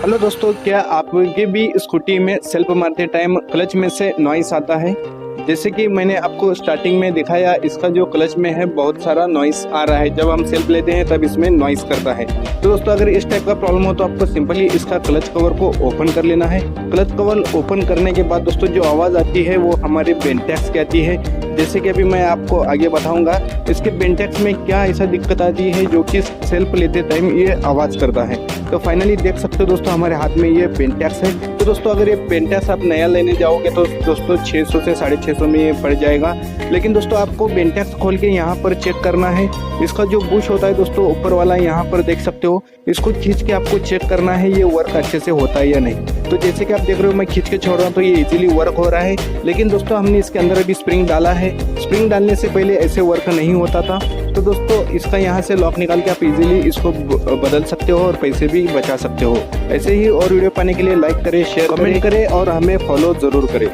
Hello दोस्तों, क्या आपके भी स्कूटी में सेल्फ मारते टाइम क्लच में से नॉइस आता है? जैसे कि मैंने आपको स्टार्टिंग में दिखाया, इसका जो क्लच में है बहुत सारा नॉइस आ रहा है। जब हम सेल्फ लेते हैं तब इसमें नॉइस करता है। तो दोस्तों, अगर इस टाइप का प्रॉब्लम हो तो आपको सिंपली इसका क्लच कवर को ओपन कर लेना है। क्लच कवर ओपन करने के बाद दोस्तों जो आवाज़ आती है वो हमारे बेंटेक्स की आती है। जैसे कि अभी मैं आपको आगे बताऊंगा इसके बेंटेक्स में क्या ऐसा दिक्कत आती है जो कि सेल्फ लेते टाइम ये आवाज़ करता है। तो फाइनली देख सकते हो दोस्तों, हमारे हाथ में ये बेंटेक्स है। तो दोस्तों, अगर ये बेंटेक्स आप नया लेने जाओगे तो दोस्तों 600 से 650 में ये पड़ जाएगा। लेकिन दोस्तों आपको बेंटेक्स खोल के यहाँ पर चेक करना है। इसका जो बुश होता है दोस्तों ऊपर वाला, यहाँ पर देख सकते हो, इसको खींच के आपको चेक करना है ये वर्क अच्छे से होता है या नहीं। तो जैसे कि आप देख रहे हो मैं खींच के छोड़ रहा हूँ तो ये इजीली वर्क हो रहा है। लेकिन दोस्तों हमने इसके अंदर अभी स्प्रिंग डाला है। स्प्रिंग डालने से पहले ऐसे वर्क नहीं होता था। तो दोस्तों इसका यहाँ से लॉक निकाल के आप इजीली इसको बदल सकते हो और पैसे भी बचा सकते हो। ऐसे ही और वीडियो पाने के लिए लाइक करें, शेयर कमेंट करें और हमें फॉलो जरूर करें।